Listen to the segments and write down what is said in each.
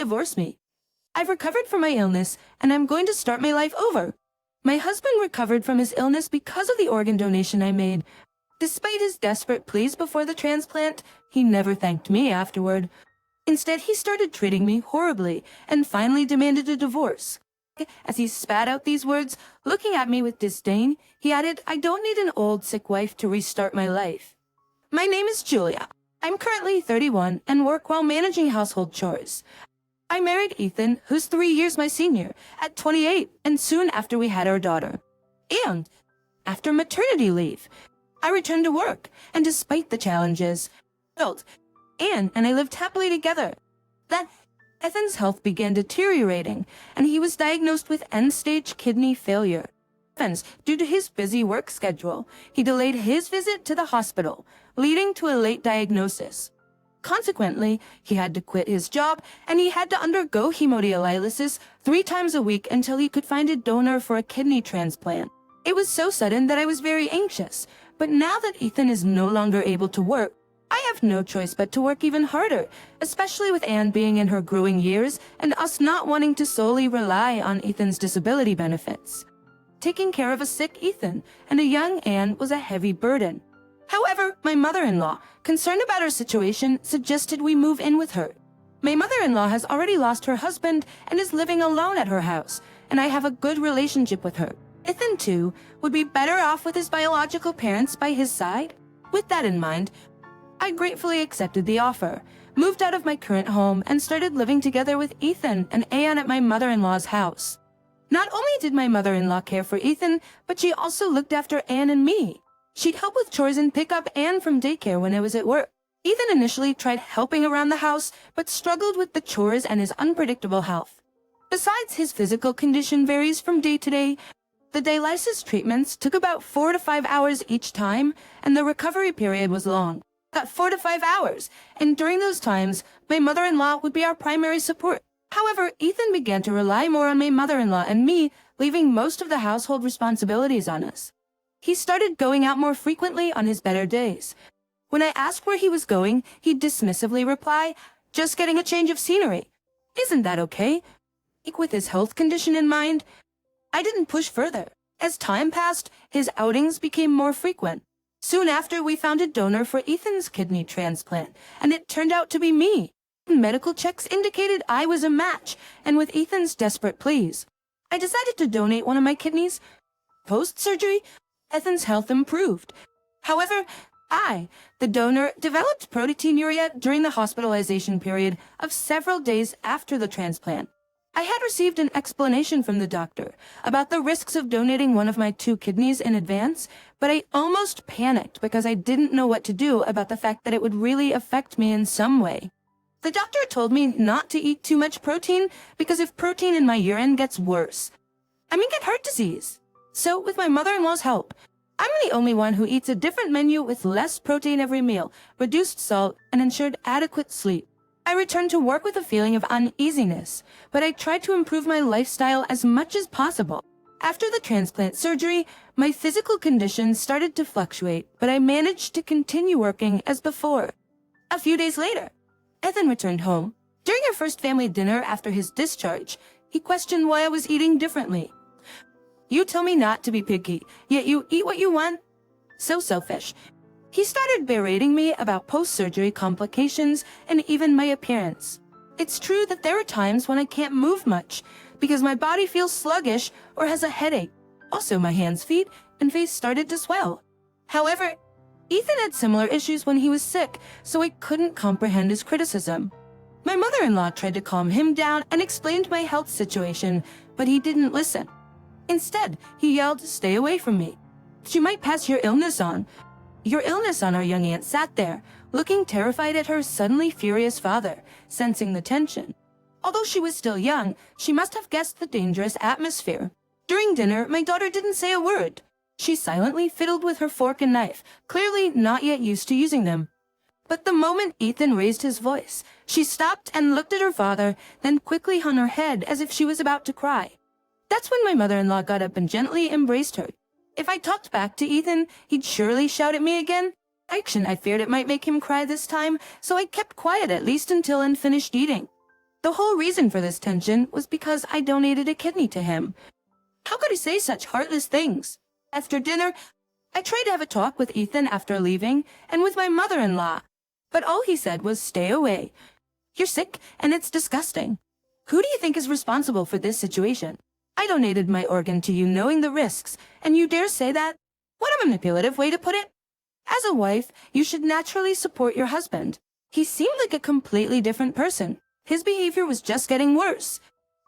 divorce me. I've recovered from my illness, and I'm going to start my life over. My husband recovered from his illness because of the organ donation I made. Despite his desperate pleas before the transplant, he never thanked me afterward. Instead, he started treating me horribly and finally demanded a divorce. As he spat out these words, looking at me with disdain, he added, "I don't need an old, sick wife to restart my life." My name is Julia. I'm currently 31 and work while managing household chores. I married Ethan, who's 3 years my senior, at 28 and soon after we had our daughter. And after maternity leave, I returned to work, and despite the challenges, Anne and I lived happily together. Then Ethan's health began deteriorating, and he was diagnosed with end-stage kidney failure. Due to his busy work schedule, he delayed his visit to the hospital, leading to a late diagnosis. Consequently, he had to quit his job, and he had to undergo hemodialysis 3 times a week until he could find a donor for a kidney transplant. It was so sudden that I was very anxious, but now that Ethan is no longer able to work, I have no choice but to work even harder, especially with Anne being in her growing years and us not wanting to solely rely on Ethan's disability benefits. Taking care of a sick Ethan and a young Anne was a heavy burden. However, my mother-in-law, concerned about our situation, suggested we move in with her. My mother-in-law has already lost her husband and is living alone at her house, and I have a good relationship with her. Ethan, too, would be better off with his biological parents by his side. With that in mind, I gratefully accepted the offer, moved out of my current home, and started living together with Ethan and Anne at my mother-in-law's house. Not only did my mother-in-law care for Ethan, but she also looked after Anne and me. She'd help with chores and pick up Anne from daycare when I was at work. Ethan initially tried helping around the house, but struggled with the chores and his unpredictable health. Besides, his physical condition varies from day to day. The dialysis treatments took about 4 to 5 hours each time, and the recovery period was long. 4 to 5 hours, and during those times, my mother-in-law would be our primary support. However, Ethan began to rely more on my mother-in-law and me, leaving most of the household responsibilities on us. He started going out more frequently on his better days. When I asked where he was going, he'd dismissively reply, "Just getting a change of scenery." Isn't that okay? With his health condition in mind, I didn't push further. As time passed, his outings became more frequent. Soon after, we found a donor for Ethan's kidney transplant, and it turned out to be me. Medical checks indicated I was a match, and with Ethan's desperate pleas, I decided to donate one of my kidneys. Post-surgery, Ethan's health improved. However, the donor, developed proteinuria during the hospitalization period of several days after the transplant. I had received an explanation from the doctor about the risks of donating one of my 2 kidneys in advance, but I almost panicked because I didn't know what to do about the fact that it would really affect me in some way. The doctor told me not to eat too much protein because if protein in my urine gets worse, I may get heart disease. So with my mother-in-law's help, I'm the only one who eats a different menu with less protein every meal, reduced salt, and ensured adequate sleep. I returned to work with a feeling of uneasiness, but I tried to improve my lifestyle as much as possible. After the transplant surgery, my physical condition started to fluctuate, but I managed to continue working as before. A few days later, Ethan returned home. During our first family dinner after his discharge, he questioned why I was eating differently. "You tell me not to be picky, yet you eat what you want? So selfish." He started berating me about post-surgery complications and even my appearance. It's true that there are times when I can't move much because my body feels sluggish or has a headache. Also, my hands, feet, and face started to swell. However, Ethan had similar issues when he was sick, so I couldn't comprehend his criticism. My mother-in-law tried to calm him down and explained my health situation, but he didn't listen. Instead, he yelled, "Stay away from me. She might pass your illness on." Our young aunt sat there, looking terrified at her suddenly furious father, sensing the tension. Although she was still young, she must have guessed the dangerous atmosphere. During dinner, my daughter didn't say a word. She silently fiddled with her fork and knife, clearly not yet used to using them. But the moment Ethan raised his voice, she stopped and looked at her father, then quickly hung her head as if she was about to cry. That's when my mother-in-law got up and gently embraced her. If I talked back to Ethan, he'd surely shout at me again. I feared it might make him cry this time, so I kept quiet at least until I finished eating. The whole reason for this tension was because I donated a kidney to him. How could he say such heartless things? After dinner, I tried to have a talk with Ethan after leaving and with my mother-in-law, but all he said was stay away. You're sick and it's disgusting. Who do you think is responsible for this situation? I donated my organ to you knowing the risks, and you dare say that? What a manipulative way to put it. As a wife, you should naturally support your husband. He seemed like a completely different person. His behavior was just getting worse.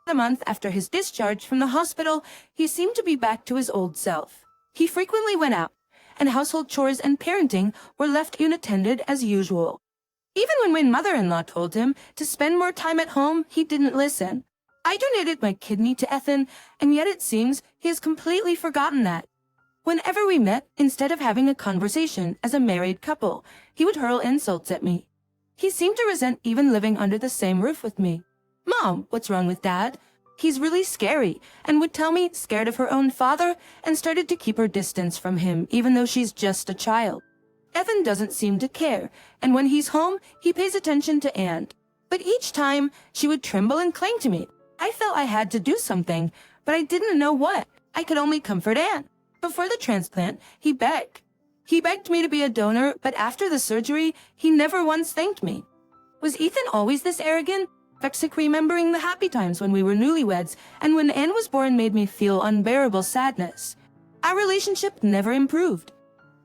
A month after his discharge from the hospital, he seemed to be back to his old self. He frequently went out, and household chores and parenting were left unattended as usual. Even when my mother-in-law told him to spend more time at home, he didn't listen. I donated my kidney to Ethan, and yet it seems he has completely forgotten that. Whenever we met, instead of having a conversation as a married couple, he would hurl insults at me. He seemed to resent even living under the same roof with me. Mom, what's wrong with Dad? He's really scary, and would tell me scared of her own father, and started to keep her distance from him even though she's just a child. Ethan doesn't seem to care, and when he's home, he pays attention to Anne. But each time, she would tremble and cling to me. I felt I had to do something, but I didn't know what. I could only comfort Anne. Before the transplant, he begged. He begged me to be a donor, but after the surgery, he never once thanked me. Was Ethan always this arrogant? Vexing remembering the happy times when we were newlyweds, and when Anne was born made me feel unbearable sadness. Our relationship never improved.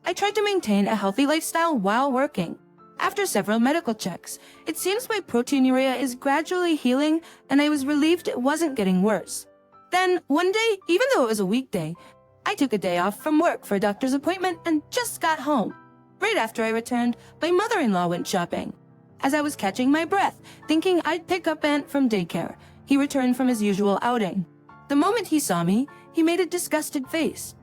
I tried to maintain a healthy lifestyle while working. After several medical checks, it seems my proteinuria is gradually healing, and I was relieved it wasn't getting worse. Then, one day, even though it was a weekday, I took a day off from work for a doctor's appointment and just got home. Right after I returned, my mother-in-law went shopping. As I was catching my breath, thinking I'd pick up Aunt from daycare, he returned from his usual outing. The moment he saw me, he made a disgusted face.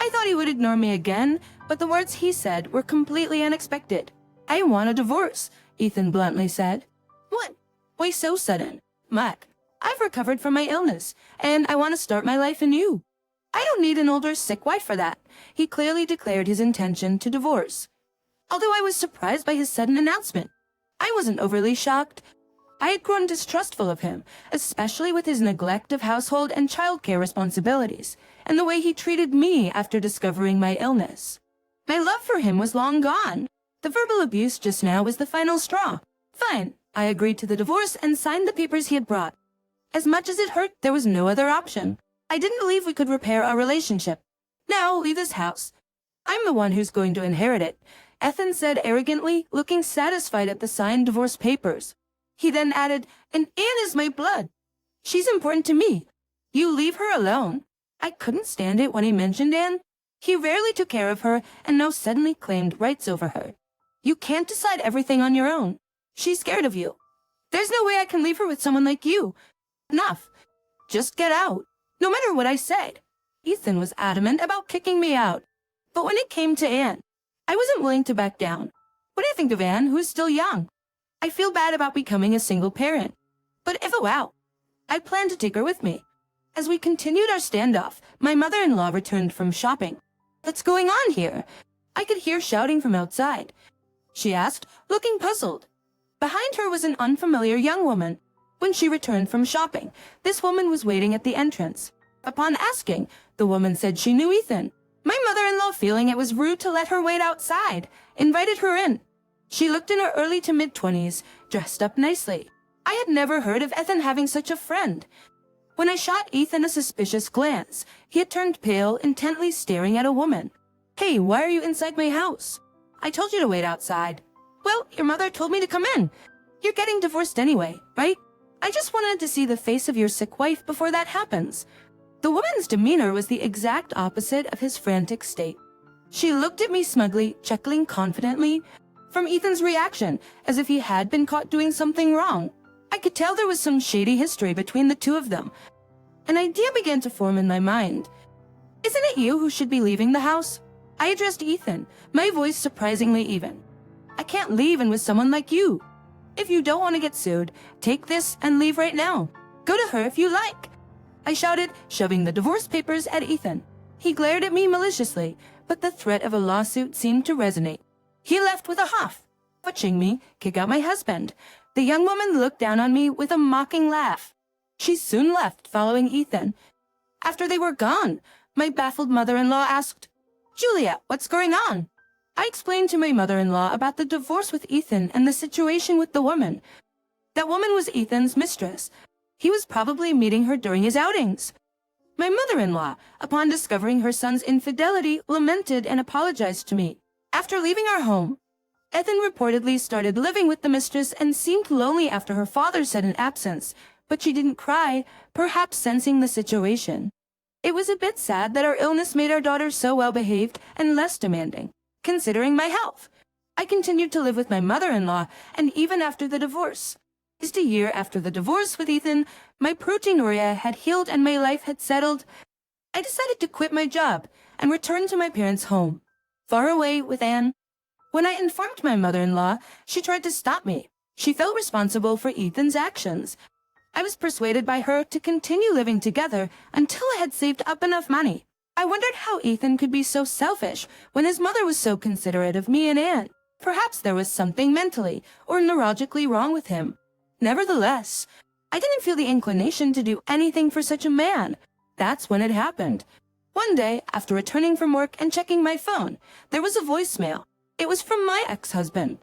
I thought he would ignore me again, but the words he said were completely unexpected. I want a divorce, Ethan bluntly said. What? Why so sudden? Mac, I've recovered from my illness, and I want to start my life anew. I don't need an older, sick wife for that. He clearly declared his intention to divorce. Although I was surprised by his sudden announcement, I wasn't overly shocked. I had grown distrustful of him, especially with his neglect of household and childcare responsibilities, and the way he treated me after discovering my illness. My love for him was long gone. The verbal abuse just now was the final straw. Fine, I agreed to the divorce and signed the papers he had brought. As much as it hurt, there was no other option. I didn't believe we could repair our relationship. Now, leave this house. I'm the one who's going to inherit it, Ethan said arrogantly, looking satisfied at the signed divorce papers. He then added, and Anne is my blood. She's important to me. You leave her alone. I couldn't stand it when he mentioned Anne. He rarely took care of her and now suddenly claimed rights over her. You can't decide everything on your own. She's scared of you. There's no way I can leave her with someone like you. Enough. Just get out. No matter what I said. Ethan was adamant about kicking me out. But when it came to Anne, I wasn't willing to back down. What do you think of Anne, who is still young? I feel bad about becoming a single parent. But if I plan to take her with me. As we continued our standoff, my mother-in-law returned from shopping. What's going on here? I could hear shouting from outside. She asked, looking puzzled. Behind her was an unfamiliar young woman. When she returned from shopping, this woman was waiting at the entrance. Upon asking, the woman said she knew Ethan. My mother-in-law, feeling it was rude to let her wait outside, invited her in. She looked in her early to mid-20s, dressed up nicely. I had never heard of Ethan having such a friend. When I shot Ethan a suspicious glance, he had turned pale, intently staring at a woman. Hey, why are you inside my house? I told you to wait outside. Well, your mother told me to come in. You're getting divorced anyway, right? I just wanted to see the face of your sick wife before that happens. The woman's demeanor was the exact opposite of his frantic state. She looked at me smugly, chuckling confidently, from Ethan's reaction, as if he had been caught doing something wrong. I could tell there was some shady history between the two of them. An idea began to form in my mind. Isn't it you who should be leaving the house? I addressed Ethan, my voice surprisingly even. I can't leave in with someone like you. If you don't want to get sued, take this and leave right now. Go to her if you like. I shouted, shoving the divorce papers at Ethan. He glared at me maliciously, but the threat of a lawsuit seemed to resonate. He left with a huff, watching me kick out my husband. The young woman looked down on me with a mocking laugh. She soon left, following Ethan. After they were gone, my baffled mother-in-law asked, "Julia, what's going on?" I explained to my mother-in-law about the divorce with Ethan and the situation with the woman. That woman was Ethan's mistress. He was probably meeting her during his outings. My mother-in-law, upon discovering her son's infidelity, lamented and apologized to me. After leaving our home, Ethan reportedly started living with the mistress and seemed lonely after her father sudden absence, but she didn't cry, perhaps sensing the situation. It was a bit sad that our illness made our daughter so well-behaved and less demanding, considering my health. I continued to live with my mother-in-law, and even after the divorce. Just a year after the divorce with Ethan, my proteinuria had healed and my life had settled. I decided to quit my job and return to my parents' home, far away with Anne. When I informed my mother-in-law, she tried to stop me. She felt responsible for Ethan's actions. I was persuaded by her to continue living together until I had saved up enough money. I wondered how Ethan could be so selfish when his mother was so considerate of me and Anne. Perhaps there was something mentally or neurologically wrong with him. Nevertheless, I didn't feel the inclination to do anything for such a man. That's when it happened. One day, after returning from work and checking my phone, there was a voicemail. It was from my ex-husband.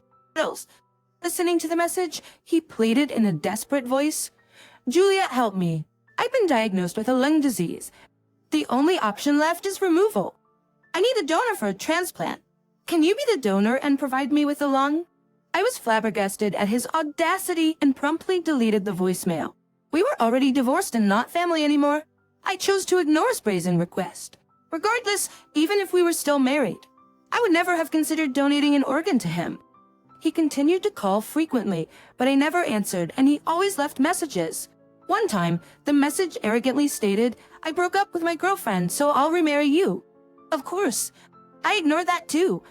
Listening to the message, he pleaded in a desperate voice, "Julia, help me. I've been diagnosed with a lung disease. The only option left is removal. I need a donor for a transplant. Can you be the donor and provide me with a lung?" I was flabbergasted at his audacity and promptly deleted the voicemail. We were already divorced and not family anymore. I chose to ignore his brazen request. Regardless, even if we were still married, I would never have considered donating an organ to him. He continued to call frequently, but I never answered, and he always left messages. One time, the message arrogantly stated, "I broke up with my girlfriend, so I'll remarry you." Of course, I ignored that too.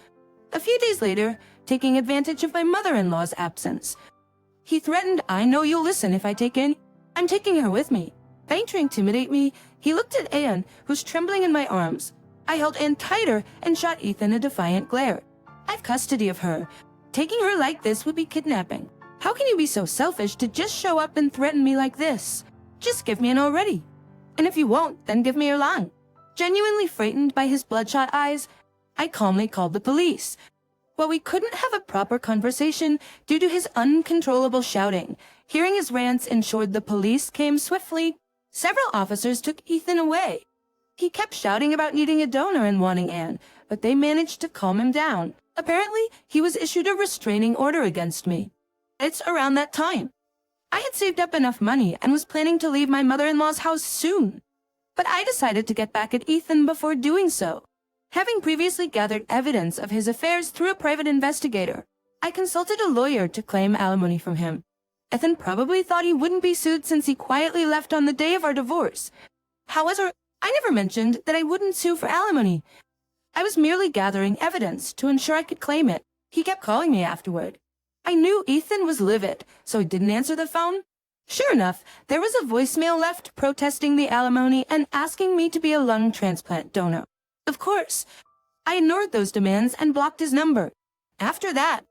A few days later, taking advantage of my mother-in-law's absence, he threatened, "I know you'll listen if I take in. I'm taking her with me." Trying to intimidate me, he looked at Anne, who's trembling in my arms. I held Anne tighter and shot Ethan a defiant glare. "I've custody of her. Taking her like this would be kidnapping. How can you be so selfish to just show up and threaten me like this? Just give me an already. And if you won't, then give me your lung." Genuinely frightened by his bloodshot eyes, I calmly called the police. While we couldn't have a proper conversation due to his uncontrollable shouting, hearing his rants ensured the police came swiftly. Several officers took Ethan away. He kept shouting about needing a donor and wanting Anne, but they managed to calm him down. Apparently, he was issued a restraining order against me. It's around that time. I had saved up enough money and was planning to leave my mother-in-law's house soon. But I decided to get back at Ethan before doing so. Having previously gathered evidence of his affairs through a private investigator, I consulted a lawyer to claim alimony from him. Ethan probably thought he wouldn't be sued since he quietly left on the day of our divorce. However, I never mentioned that I wouldn't sue for alimony. I was merely gathering evidence to ensure I could claim it. He kept calling me afterward. I knew Ethan was livid, so he didn't answer the phone. Sure enough, there was a voicemail left protesting the alimony and asking me to be a lung transplant donor. Of course, I ignored those demands and blocked his number. After that,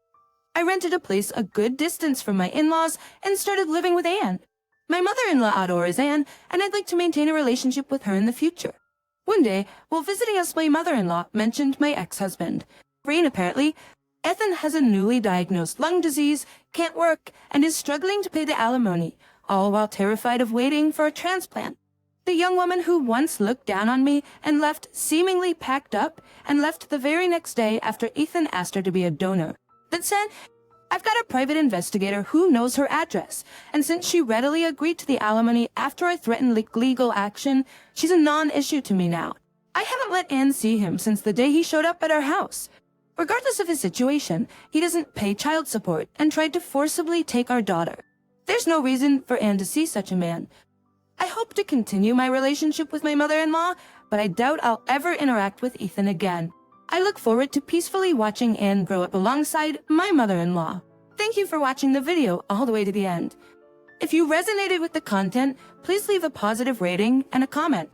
I rented a place a good distance from my in-laws and started living with Anne. My mother-in-law adores Anne, and I'd like to maintain a relationship with her in the future. One day, while visiting us, my mother-in-law mentioned my ex-husband. Rain, apparently, Ethan has a newly diagnosed lung disease, can't work, and is struggling to pay the alimony, all while terrified of waiting for a transplant. The young woman who once looked down on me and left seemingly packed up and left the very next day after Ethan asked her to be a donor. That said, I've got a private investigator who knows her address, and since she readily agreed to the alimony after I threatened legal action, she's a non-issue to me now. I haven't let Anne see him since the day he showed up at our house. Regardless of his situation, he doesn't pay child support and tried to forcibly take our daughter. There's no reason for Anne to see such a man. I hope to continue my relationship with my mother-in-law, but I doubt I'll ever interact with Ethan again. I look forward to peacefully watching Anne grow up alongside my mother-in-law. Thank you for watching the video all the way to the end. If you resonated with the content, please leave a positive rating and a comment.